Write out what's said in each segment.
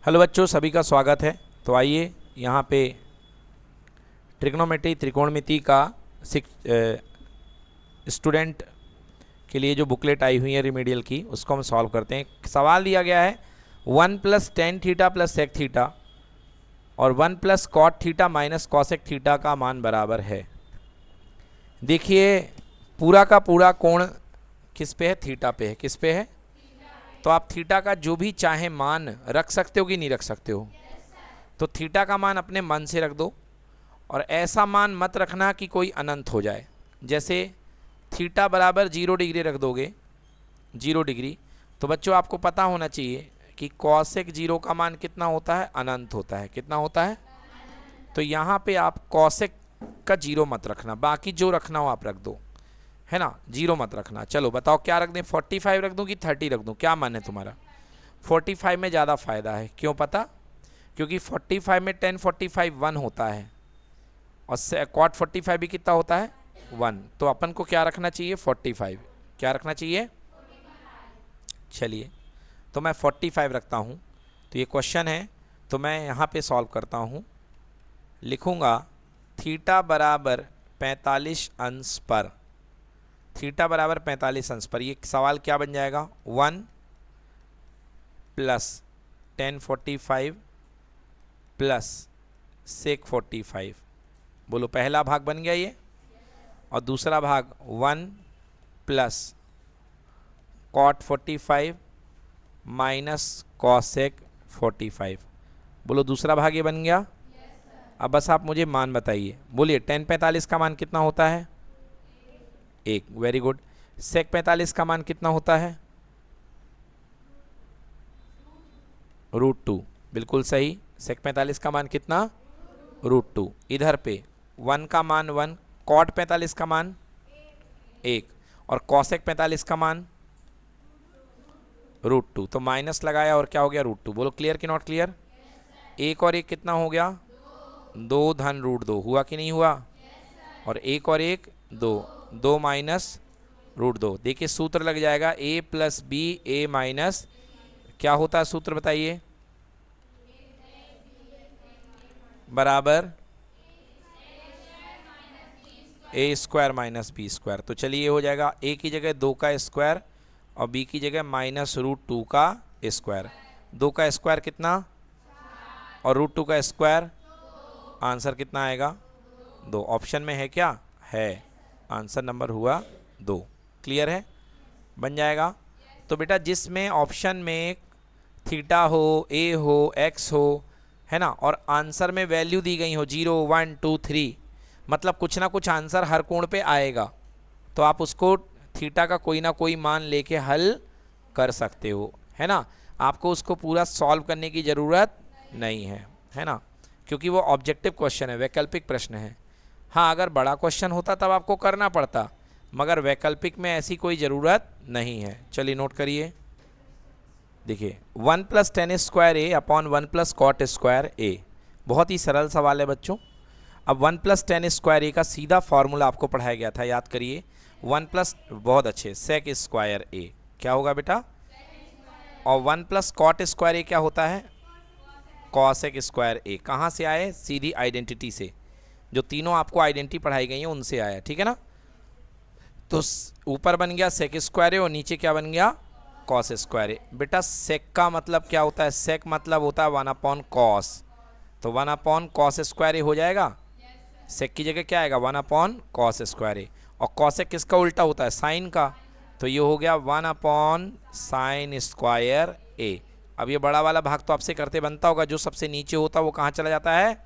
Hello बच्चों, सभी का स्वागत है। तो आइए यहाँ पे ट्रिग्नोमेट्री त्रिकोणमिति का स्टूडेंट के लिए जो बुकलेट आई हुई है रिमीडियल की, उसको हम सॉल्व करते हैं। सवाल दिया गया है 1 + tan थीटा + sec थीटा और 1 + cot थीटा - cosec थीटा का मान बराबर है। देखिए पूरा का पूरा कोण किस पे है? थीटा पे है। किस पे है? तो आप थीटा का जो भी चाहे मान रख सकते हो कि नहीं रख सकते हो? तो थीटा का मान अपने मन से रख दो और ऐसा मान मत रखना कि कोई अनंत हो जाए। जैसे थीटा बराबर 0 डिग्री रख दोगे, 0 डिग्री, तो बच्चों आपको पता होना चाहिए कि कॉसेक 0 का मान कितना होता है? अनंत होता है। कितना होता है? तो यहाँ पे आप कॉसेक का 0 मत रखना, बाकी जो रखना हो आप रख दो, है ना। 0 मत रखना। चलो बताओ क्या रख दें? 45 रख दूं कि 30 रख दूं? क्या मन है तुम्हारा? 45 में ज़्यादा फायदा है। क्यों पता? क्योंकि 45 में tan 45 1 होता है और cot 45 भी कितना होता है? 1। तो अपन को क्या रखना चाहिए? 45। क्या रखना चाहिए? चलिए तो मैं 45 रखता हूँ। तो ये क्वेश्चन है, तो मैं यहाँ पे सॉल्व करता हूँ। लिखूँगा थीटा बराबर 45 अंश पर, थीटा बराबर 45 अंश पर ये सवाल क्या बन जाएगा? 1 + tan 45 + sec 45। बोलो पहला भाग बन गया ये, और दूसरा भाग 1 + cot 45 - cosec 45। बोलो दूसरा भाग ये बन गया। अब बस आप मुझे मान बताइए। बोलिए tan 45 का मान कितना होता है? 1। Very good. sec 45 का मान कितना होता है? √2। बिल्कुल सही। sec 45 का मान कितना? √2। इधर पे 1 का मान 1, cot 45 का मान 1 और cosec 45 का मान √2। तो माइनस लगाया और क्या हो गया? √2। बोलो क्लियर कि नॉट क्लियर? 1 और 1 कितना हो गया? 2 धन √2 हुआ कि नहीं हुआ? और 1 और 1 2, 2 - √2। देखिए सूत्र लग जाएगा a + b a - क्या होता है सूत्र बताइए? बराबर a² - b²। तो चलिए ये हो जाएगा a की जगह 2 का स्क्वायर और b की जगह -√2 का स्क्वायर। 2 का स्क्वायर कितना और √2 का स्क्वायर? आंसर कितना आएगा? 2। ऑप्शन में है क्या? है। आंसर नंबर हुआ 2। क्लियर है? बन जाएगा। तो बेटा जिसमें ऑप्शन में थीटा हो, ए हो, एक्स हो, है ना, और आंसर में वैल्यू दी गई हो 0 1 2 3, मतलब कुछ ना कुछ आंसर हर कोण पे आएगा, तो आप उसको थीटा का कोई ना कोई मान लेके हल कर सकते हो, है ना। आपको उसको पूरा सॉल्व करने की ज़रूरत नहीं है ना, क्योंकि वो ऑब्जेक्टिव क्वेश्चन है, वैकल्पिक प्रश्न है। हाँ अगर बड़ा क्वेश्चन होता तब आपको करना पड़ता, मगर वैकल्पिक में ऐसी कोई ज़रूरत नहीं है। चलिए नोट करिए। देखिए 1 + tan² a upon 1 + cot² a, बहुत ही सरल सवाल है बच्चों। अब 1 + tan² a का सीधा फॉर्मूला आपको पढ़ाया गया था, याद करिए। 1 + बहुत अच्छे sec² a क्या होगा बेटा? और 1 + cot² a क्या होता है? cosec² a। कहाँ से आए? सीधी आइडेंटिटी से, जो तीनों आपको आइडेंटिटी पढ़ाई गई है उनसे आया, ठीक है ना। तो ऊपर बन गया sec² a और नीचे क्या बन गया? cos² a। बेटा sec का मतलब क्या होता है? sec मतलब होता है 1/cos, तो 1/cos² a हो जाएगा। sec की जगह क्या आएगा? 1/cos² a। और cosec किसका उल्टा होता है? साइन का, तो ये हो गया 1/sin² a। अब ये बड़ा वाला भाग तो आपसे करते बनता होगा, जो सबसे नीचे होता है वो कहाँ चला जाता है?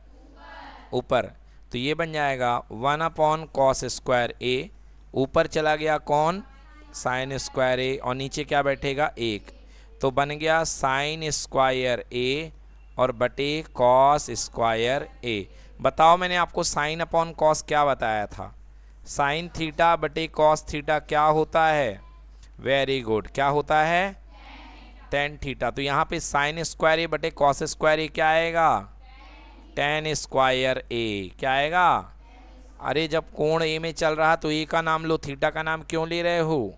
ऊपर। तो ये बन जाएगा 1/cos² a, ऊपर चला गया कौन? sin² a, और नीचे क्या बैठेगा? 1। तो बन गया sin² a और बटे cos² a। बताओ मैंने आपको sin/cos क्या बताया था? sin थीटा बटे cos थीटा क्या होता है? वेरी गुड, क्या होता है? tan theta. तो यहाँ पे sin² a बटे cos² a क्या आएगा? tan² a। क्या आएगा? अरे जब कोण ए में चल रहा तो ए का नाम लो, थीटा का नाम क्यों ले रहे हो?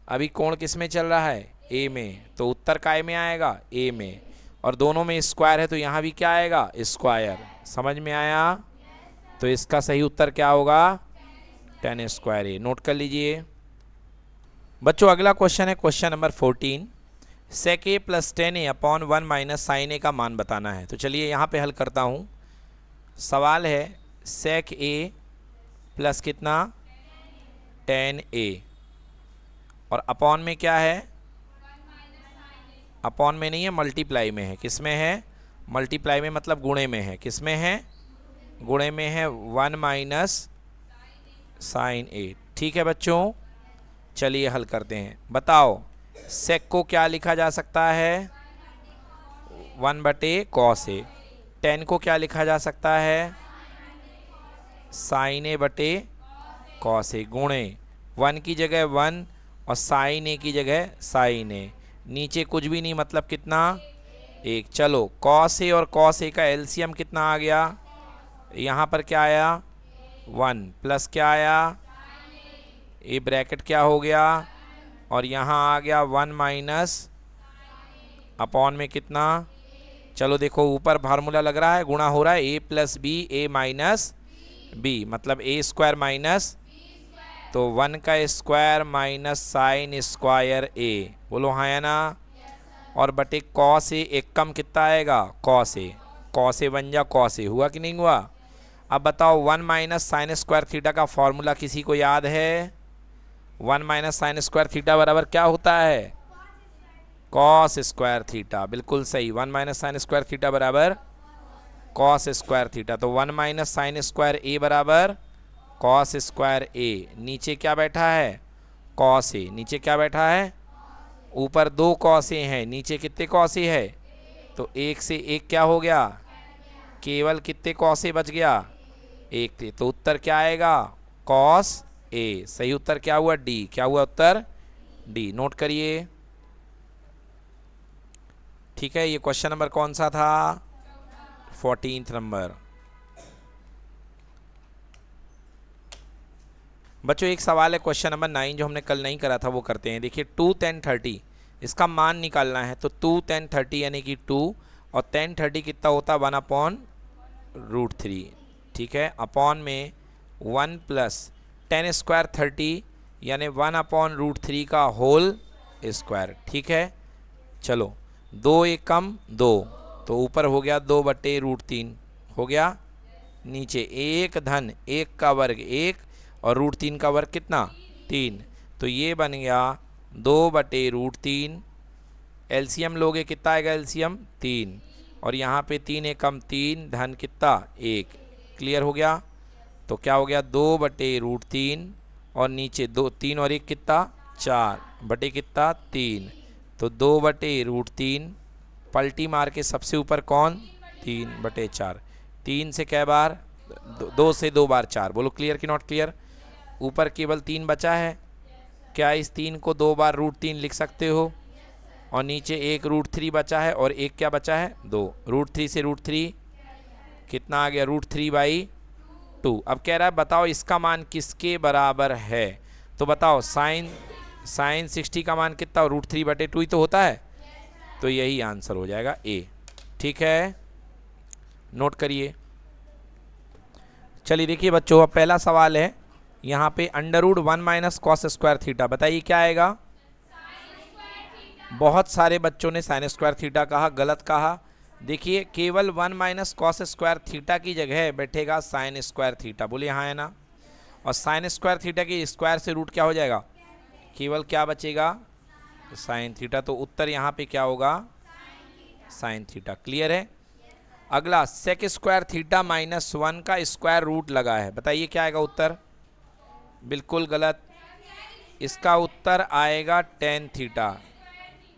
अभी कोण किस में चल रहा है? ए में, तो उत्तर काय में आएगा? ए में। और दोनों में स्क्वायर है तो यहाँ भी क्या आएगा, स्क्वायर। समझ में आया? तो इसका सही उत्तर क्या होगा, tan स्क्वायर ए। नोट कर लीजिए बच्चों। अगला क्वेश्चन है question number 14। sec a plus 10a upon 1 minus sine A का मान बताना है। तो चलिए यहाँ पे हल करता हूँ। सवाल है sec a प्लस कितना, tan a, और अपॉन में क्या है, अपॉन में नहीं है, मल्टीप्लाई में है। किस में है, मल्टीप्लाई में, मतलब गुणे में है। किस में है, गुणे में है, 1 माइनस साइन ए। ठीक है बच्चों, चलिए हल करते हैं। बताओ सेक को क्या लिखा जा सकता है, 1/cos ए। 10 को क्या लिखा जा सकता है, साइन a/cos ए, गुणे 1 की जगह 1 और साइन ए की जगह साइन ए। नीचे कुछ भी नहीं, मतलब कितना, 1। चलो cos ए और cos ए का एलसीएम कितना आ गया, यहाँ पर क्या आया, 1 प्लस क्या आया, ए ब्रैकेट क्या हो गया, और यहाँ आ गया 1 माइनस अपॉन में कितना। चलो देखो ऊपर फार्मूला लग रहा है, गुणा हो रहा है, ए प्लस बी, ए माइनस बी, मतलब ए स्क्वायर माइनस, तो 1 का स्क्वायर माइनस साइन स्क्वायर ए। बोलो हाँ या ना। और बटे कॉस ए, एक कम कितना आएगा, कॉस ए। कॉस ए बन जा कॉस ए, हुआ कि नहीं हुआ। अब बताओ 1 माइनस साइन स्क्वायर थीटा का फॉर्मूला किसी को याद है, 1 माइनस साइन स्क्वायर थीटा बराबर क्या होता है, कॉस स्क्वायर थीटा। बिल्कुल सही, 1 माइनस साइन स्क्वायर थीटा बराबर कॉस स्क्वायर थीटा। तो 1 माइनस साइन स्क्वायर ए बराबर कॉस स्क्वायर ए। नीचे क्या बैठा है, कॉस ए। नीचे क्या बैठा है, ऊपर 2 कॉस ए हैं, नीचे कितने कॉस ए है, तो 1 से 1 क्या हो गया, केवल कितने कॉस ए बच गया, 1 थे। तो उत्तर क्या आएगा, कॉस ए। सही उत्तर क्या हुआ, डी। क्या हुआ उत्तर, डी। नोट करिए। ठीक है, ये क्वेश्चन नंबर कौन सा था, 14th नंबर। बच्चों एक सवाल है क्वेश्चन नंबर 9 जो हमने कल नहीं करा था, वो करते हैं। देखिए 2 tan 30 इसका मान निकालना है। तो 2 tan 30 यानी कि 2, और tan 30 कितना होता है, 1/√3। ठीक है, अपॉन में 1 प्लस tan स्क्वायर 30 यानी 1/√3 का होल स्क्वायर। ठीक है, चलो 2 एक कम 2, तो ऊपर हो गया 2/√3 हो गया, नीचे 1 धन 1 का वर्ग 1 और √3 का वर्ग कितना, 3। तो ये बन गया 2/√3। एलसीएम लोगे कितना आएगा, एलसीएम 3, और यहाँ पे 3 एकम 3 धन कितना 1। क्लियर हो गया। तो क्या हो गया 2/√3 और नीचे 2, 3 और 1 कितना 4 बटे कितना 3। तो 2/√3 पलटी मार के सबसे ऊपर कौन, 3/4। 3 से कै बार, 2 से 2 बार 4। बोलो क्लियर कि नॉट क्लियर। ऊपर केवल 3 बचा है, क्या इस 3 को 2 बार √3 लिख सकते हो, और नीचे एक √3 बचा है और एक क्या बचा है, 2। √3 से √3 कितना आ गया, √3/2। अब कह रहा है बताओ इसका मान किसके बराबर है। तो बताओ साइन 60 का मान कितना, √3/2 ही तो होता है। तो यही आंसर हो जाएगा ए। ठीक है, नोट करिए। चलिए देखिए बच्चों, अब पहला सवाल है यहाँ पे √1 माइनस कॉस स्क्वायर थीटा। बताइए क्या आएगा। बहुत सारे बच्चों ने साइन स्क्वायर थीटा कहा, गलत कहा। देखिए केवल 1 माइनस कॉस स्क्वायर थीटा की जगह बैठेगा साइन स्क्वायर थीटा। बोलिए हाँ है ना। और साइन स्क्वायर थीटा की स्क्वायर से रूट क्या हो जाएगा, केवल क्या बचेगा, साइन थीटा। तो उत्तर यहाँ पे क्या होगा, साइन थीटा। क्लियर है। अगला सेक स्क्वायर थीटा -1 का स्क्वायर रूट लगा है। बताइए क्या आएगा उत्तर। बिल्कुल गलत, इसका उत्तर आएगा tan थीटा।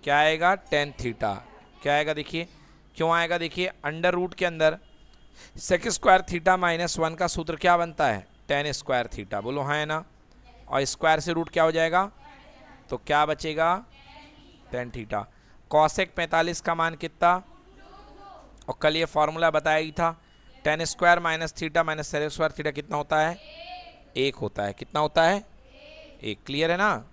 क्या आएगा, tan थीटा। क्या आएगा देखिए, क्यों आएगा देखिए, अंडर रूट के अंदर सेक स्क्वायर थीटा -1 का सूत्र क्या बनता है, tan स्क्वायर थीटा। बोलो हाँ है ना। और स्क्वायर से रूट क्या हो जाएगा, तो क्या बचेगा, tan थीटा। कॉसेक 45 का मान कितना, और कल ये फॉर्मूला बताया ही था, tan square minus theta minus sec square theta कितना होता है, 1 होता है। कितना होता है, 1। क्लियर है ना।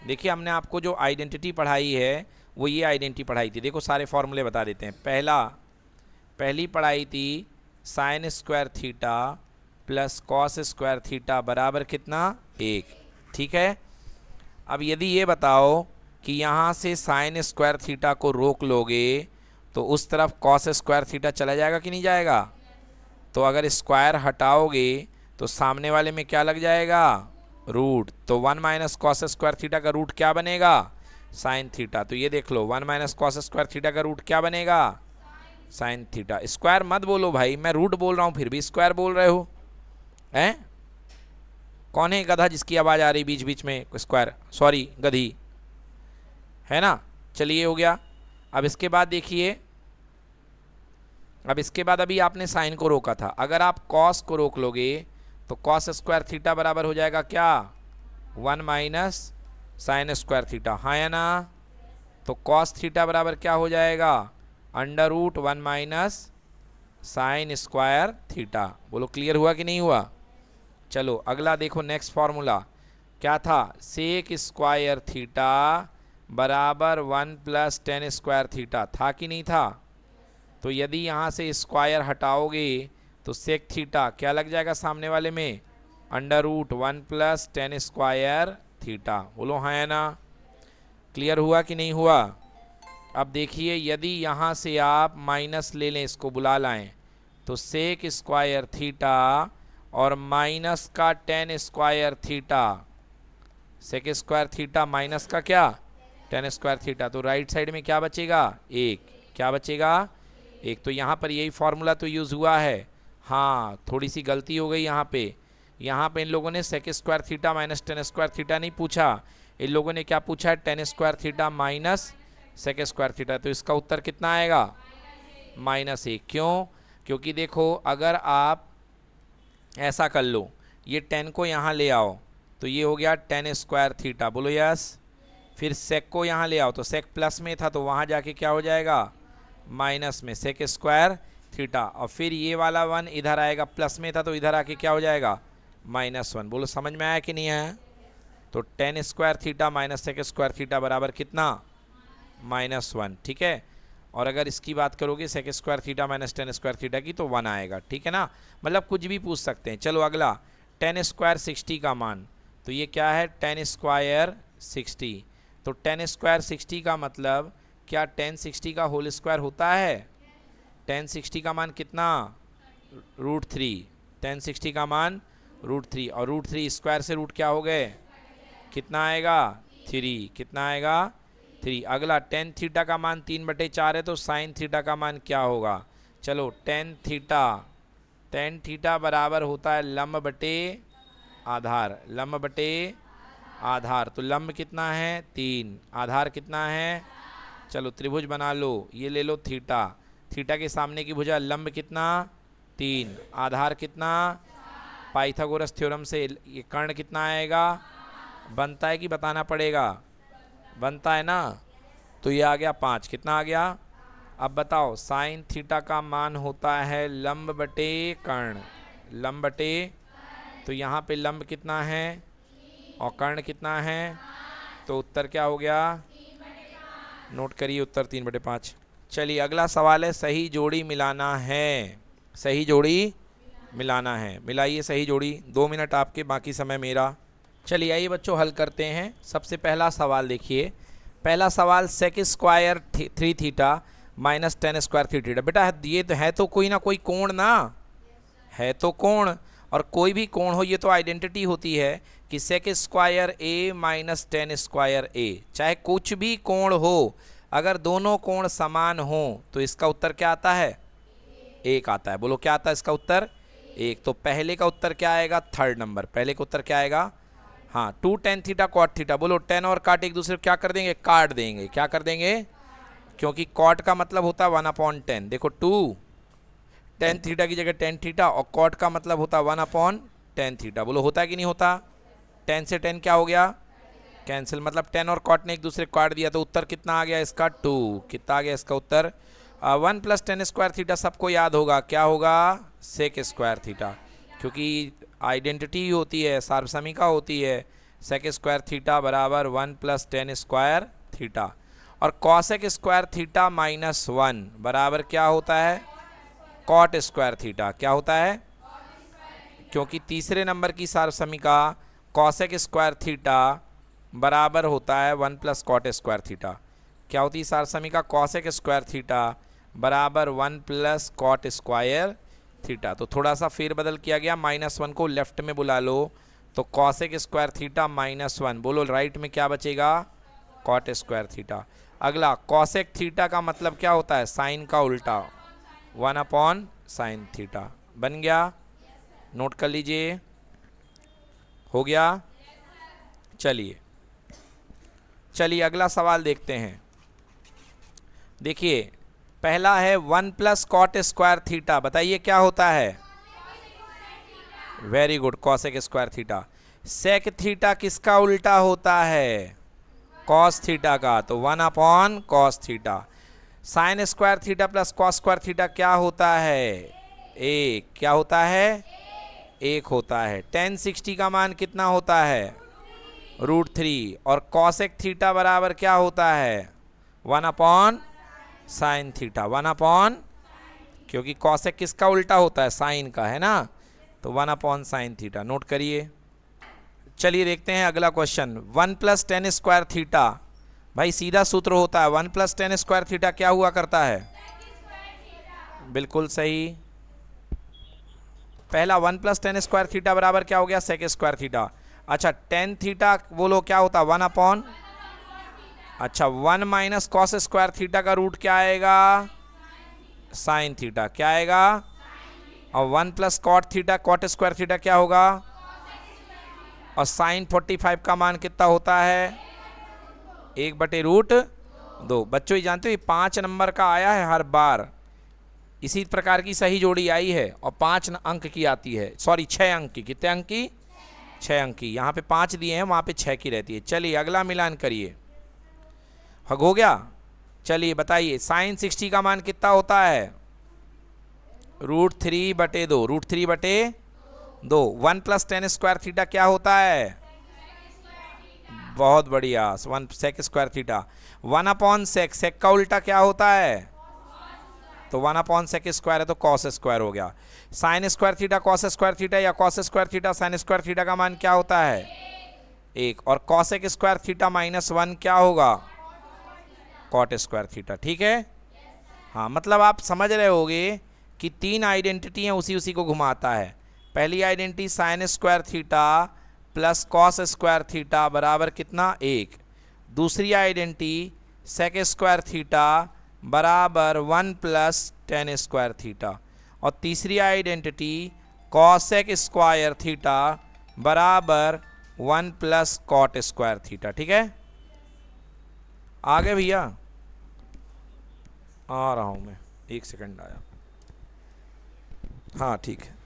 देखिए हमने आपको जो आइडेंटिटी पढ़ाई है वो ये आइडेंटिटी पढ़ाई थी। देखो सारे फॉर्मूले बता देते हैं। पहली पढ़ाई थी sign square theta plus cos square theta बराबर कितना 1। ठीक है, अब यदि ये बताओ कि यहाँ से साइन स्क्वायर थीटा को रोक लोगे तो उस तरफ कॉस स्क्वायर थीटा चला जाएगा कि नहीं जाएगा? तो अगर स्क्वायर हटाओगे तो सामने वाले में क्या लग जाएगा? रूट। तो 1 माइनस कॉस स्क्वायर थीटा का रूट क्या बनेगा? Sine theta. तो ये देख लो 1 माइनस कॉस स्क्वायर थीटा का रूट क्या बनेगा? Sine theta. स्क्वायर मत बोलो भाई, मैं रूट बोल रहा हूँ फिर भी स्क्वायर बोल रहे हो हैं? कौन है गधा जिसकी आवाज़ आ रही बीच बीच में? स्क्वायर, सॉरी गधी, है ना। चलिए हो गया। अब इसके बाद देखिए, अब इसके बाद अभी आपने साइन को रोका था, अगर आप कॉस को रोक लोगे तो कॉस स्क्वायर थीटा बराबर हो जाएगा क्या? 1 माइनस साइन स्क्वायर थीटा, हाँ या ना। तो कॉस थीटा बराबर क्या हो जाएगा? Under root 1 minus sine square theta. बोलो क्लियर हुआ कि नहीं हुआ? चलो अगला देखो, नेक्स्ट फॉर्मूला क्या था? सेक स्क्वायर थीटा बराबर 1 प्लस टेन स्क्वायर थीटा, था कि नहीं था? तो यदि यहाँ से स्क्वायर हटाओगे तो सेक थीटा क्या लग जाएगा सामने वाले में? Under root 1 plus tan square theta. बोलो हाँ या ना। क्लियर हुआ कि नहीं हुआ? अब देखिए, यदि यहाँ से आप माइनस ले लें, इसको बुला लाएं, तो सेक स्क्वायर थीटा और माइनस का tan square theta, sec square theta minus का क्या? Tan square theta. तो राइट साइड में क्या बचेगा? 1। क्या बचेगा? 1। तो यहाँ पर यही फॉर्मूला तो यूज़ हुआ है। हाँ, थोड़ी सी गलती हो गई यहाँ पे इन लोगों ने sec square theta minus tan square theta नहीं पूछा, इन लोगों ने क्या पूछा है? Tan square theta minus sec square theta. तो इसका उत्तर कितना आएगा? -1। क्यों? क्योंकि देखो अगर आप ऐसा कर लो, ये 10 को यहाँ ले आओ तो ये हो गया टेन स्क्वायर थीटा, बोलो यस। फिर सेक को यहाँ ले आओ तो सेक प्लस में था तो वहाँ जाके क्या हो जाएगा? माइनस में सेक स्क्वायर थीटा। और फिर ये वाला 1 इधर आएगा, प्लस में था तो इधर आके क्या हो जाएगा? -1। बोलो समझ में आया कि नहीं आया? तो tan square theta minus sec square theta बराबर कितना? -1। ठीक है। और अगर इसकी बात करोगे sec square theta minus tan square theta की तो 1 आएगा। ठीक है ना, मतलब कुछ भी पूछ सकते हैं। चलो अगला, टेन स्क्वायर 60 का मान। तो ये क्या है? Tan square 60। तो टेन स्क्वायर 60 का मतलब क्या? टेन 60 का होल स्क्वायर होता है? टेन 60 का मान कितना? √3। टेन 60 का मान √3, और √3 स्क्वायर से रूट क्या हो गए? कितना आएगा? 3। कितना आएगा? 3। अगला टेन थीटा का मान 3/4 है, तो साइन थीटा का मान क्या होगा? चलो टेन थीटा बराबर होता है लंब बटे आधार। लंब बटे आधार। तो लंब कितना है? 3, आधार कितना है? चलो त्रिभुज बना लो, ये ले लो थीटा, थीटा के सामने की भुजा लंब कितना? 3, आधार कितना? पाइथागोरस थ्योरम से ये कर्ण कितना आएगा? बनता है कि बताना पड़ेगा? बनता है ना। तो ये आ गया 5। कितना आ गया? अब बताओ, साइन थीटा का मान होता है लंब बटे कर्ण। लंब बटे, तो यहाँ पे लंब कितना है और कर्ण कितना है? तो उत्तर क्या हो गया? नोट करिए उत्तर 3/5। चलिए अगला सवाल है, सही जोड़ी मिलाना है। सही जोड़ी मिलाना है, मिलाइए सही जोड़ी। 2 मिनट आपके, बाकी समय मेरा। चलिए आइए बच्चों हल करते हैं। सबसे पहला सवाल देखिए, पहला सवाल sec square 3 theta minus tan square 3 theta. बेटा ये तो है, तो कोई ना कोई कोण ना है, तो कोण, और कोई भी कोण हो ये तो आइडेंटिटी होती है कि सेक स्क्वायर ए माइनस टेन स्क्वायर ए। चाहे कुछ भी कोण हो, अगर दोनों कोण समान हो तो इसका उत्तर क्या आता है? 1 आता है। बोलो क्या आता है इसका उत्तर? 1। तो पहले का उत्तर क्या आएगा? Third number. पहले का उत्तर क्या आएगा? हाँ, 2 टेन थीटा कॉट थीटा। बोलो टेन और काट एक दूसरे को क्या कर देंगे? काट देंगे। क्या कर देंगे? क्योंकि कॉट का मतलब होता है 1/10। देखो 2 टेन थीटा की जगह टेन थीटा, और कॉट का मतलब होता है 1/10 थीटा। बोलो होता है कि नहीं होता? 10 से 10 क्या हो गया? कैंसिल। मतलब 10 और कॉट ने एक दूसरे को काट दिया, तो उत्तर कितना आ गया इसका? 2। कितना आ गया इसका उत्तर? 1 प्लस टेन स्क्वायर थीटा सबको याद होगा, क्या होगा? सेक स्क्वायर थीटा, क्योंकि आइडेंटिटी होती है, सार्वसमिका होती है। सेक स्क्वायर थीटा बराबर 1 प्लस टेन स्क्वायर थीटा। और कॉसेक स्क्वायर थीटा माइनस 1 बराबर क्या होता है? Cot square theta. क्या होता है? क्योंकि तीसरे नंबर की सार्वसमिका कॉसेक स्क्वायर थीटा बराबर होता है 1 प्लस कॉट स्क्वायर थीटा। क्या होती है सार्वसमिका? कॉसेक स्क्वायर थीटा बराबर 1 प्लस कॉट स्क्वायर थीटा। तो थोड़ा सा फेरबदल किया गया, -1 को लेफ्ट में बुला लो तो कॉसेक स्क्वायर थीटा -1। बोलो राइट में क्या बचेगा? Cot square theta. अगला कॉसेक थीटा का मतलब क्या होता है? साइन का उल्टा, 1 अपॉन साइन थीटा। बन गया? नोट कर लीजिए। हो गया? चलिए चलिए अगला सवाल देखते हैं। देखिए पहला है 1 प्लस कॉट स्क्वायर थीटा। बताइए क्या होता है? Very good, cosec square theta. Sec theta किसका उल्टा होता है? कॉस थीटा का, तो 1 upon cos theta. Sine square theta plus cos square theta क्या होता है? एक। क्या होता है? एक होता है। टेन 60 का मान कितना होता है? √3। और कॉसेक थीटा बराबर क्या होता है? 1 अपॉन साइन थीटा। 1 अपॉन, क्योंकि कॉसेक किसका उल्टा होता है? साइन का, है ना? तो 1 अपॉन साइन थीटा। नोट करिए। चलिए देखते हैं अगला question. 1 plus tan square theta. भाई सीधा सूत्र होता है, 1 प्लस टेन स्क्वायर थीटा क्या हुआ करता है? बिल्कुल सही। पहला 1 प्लस टेन स्क्वायर थीटा बराबर क्या हो गया? Sec square theta. अच्छा टेन थीटा बोलो क्या होता? 1 अपॉन, अच्छा 1 माइनस कॉस स्क्वायर थीटा का रूट क्या आएगा? Sine theta. क्या आएगा? और 1 plus cot theta, cot square theta क्या होगा? और साइन 45 का मान कितना होता है? 1/√2। बच्चों ये जानते हो ये 5 नंबर का आया है हर बार। इसी प्रकार की सही जोड़ी आई है और 5 अंक की आती है, सॉरी 6 अंक की। कितने अंक की? 6 अंक की। यहाँ पे 5 दिए हैं, वहाँ पे 6 की रहती है। चलिए अगला मिलान करिए। हग हो गया? चलिए बताइए साइन 60 का मान कितना होता है? √3/2। √3/2। 1 प्लस टेन स्क्वायर थीटा क्या होता है? बहुत बढ़िया, 1 sec square theta. 1 upon sec, sec का उल्टा क्या होता है? तो 1 अपॉन सेक स्क्वायर है तो कॉस स्क्वायर हो गया। Sine square theta cos square theta या cos square theta sine square theta का मान क्या होता है? 1। और कॉसेक स्क्वायर थीटा -1 क्या होगा? Cot square theta. ठीक है? हाँ मतलब आप समझ रहे होगे कि 3 आइडेंटिटी हैं, उसी उसी को घुमाता है। पहली identity sign square theta plus cos square theta बराबर कितना? 1। दूसरी आइडेंटिटी सेक स्क्वायर थीटा बराबर 1 प्लस टेन स्क्वायर थीटा। और तीसरी आइडेंटिटी कॉसेक स्क्वायर थीटा बराबर 1 प्लस कॉट स्क्वायर थीटा। ठीक है? आगे भैया आ रहा हूं मैं, 1 सेकंड आया। हाँ ठीक है।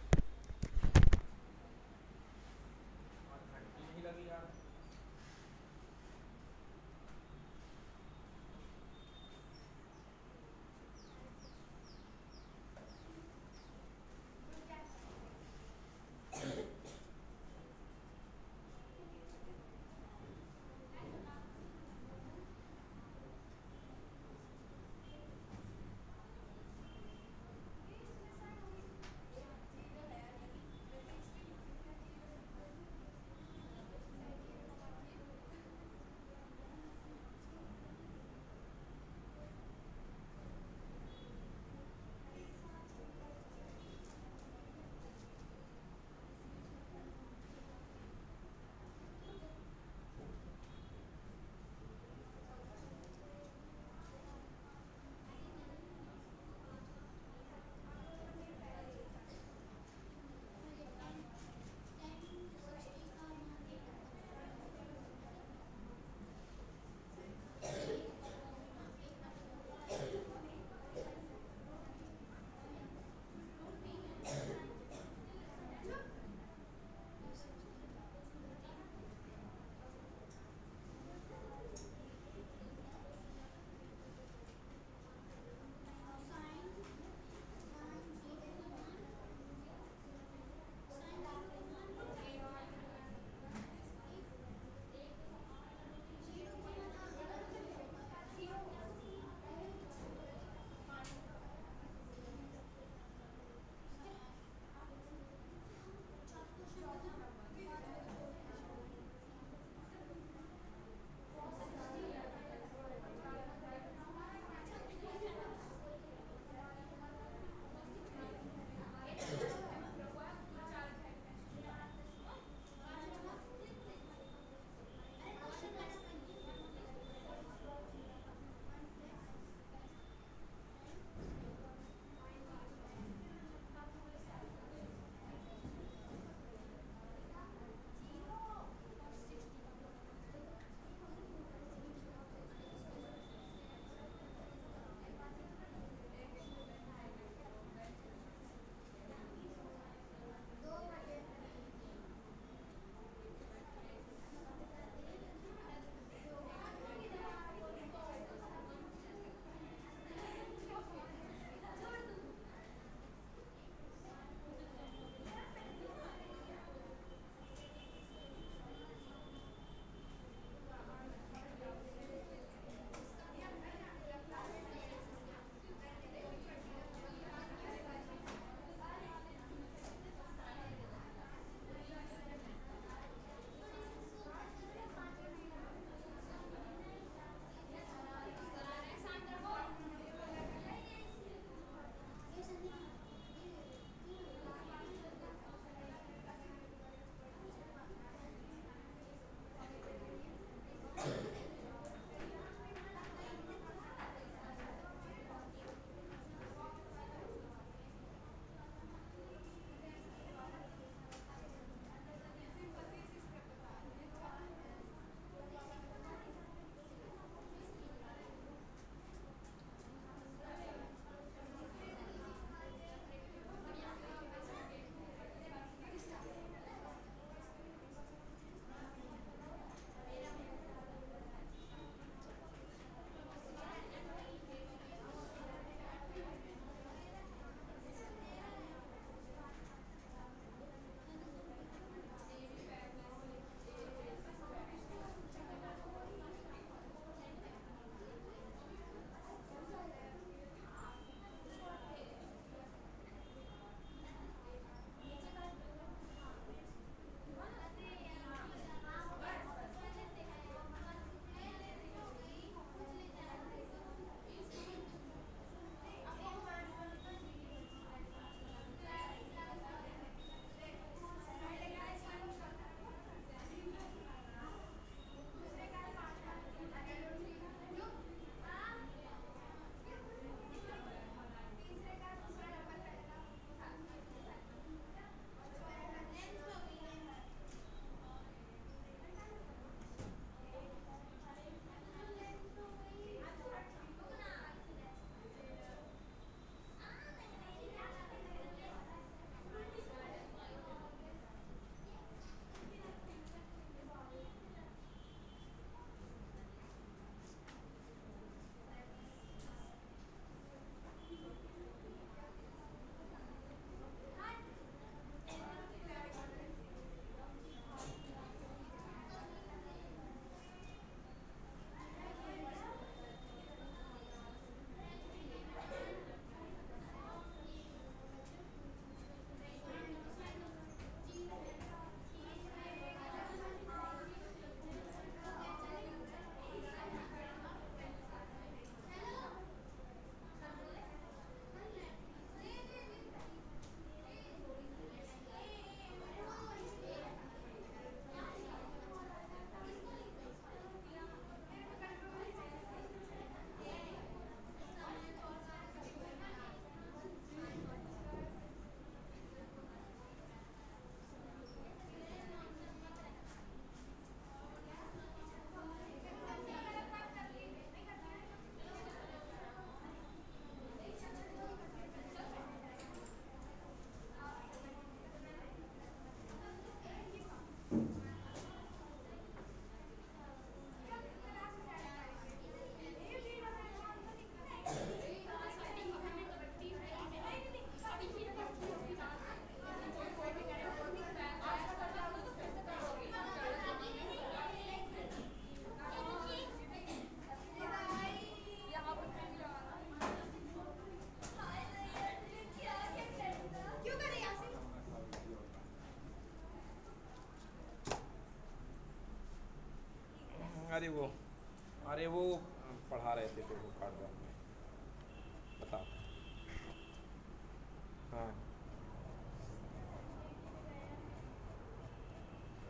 देखो। अरे वो पढ़ा रहे थे तो वो काट रहा मैं। बताओ। हाँ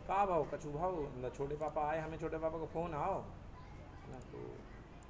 का भाव कछु भाव न छोटे पापा आए, हमें छोटे पापा को फ़ोन आओ ना तो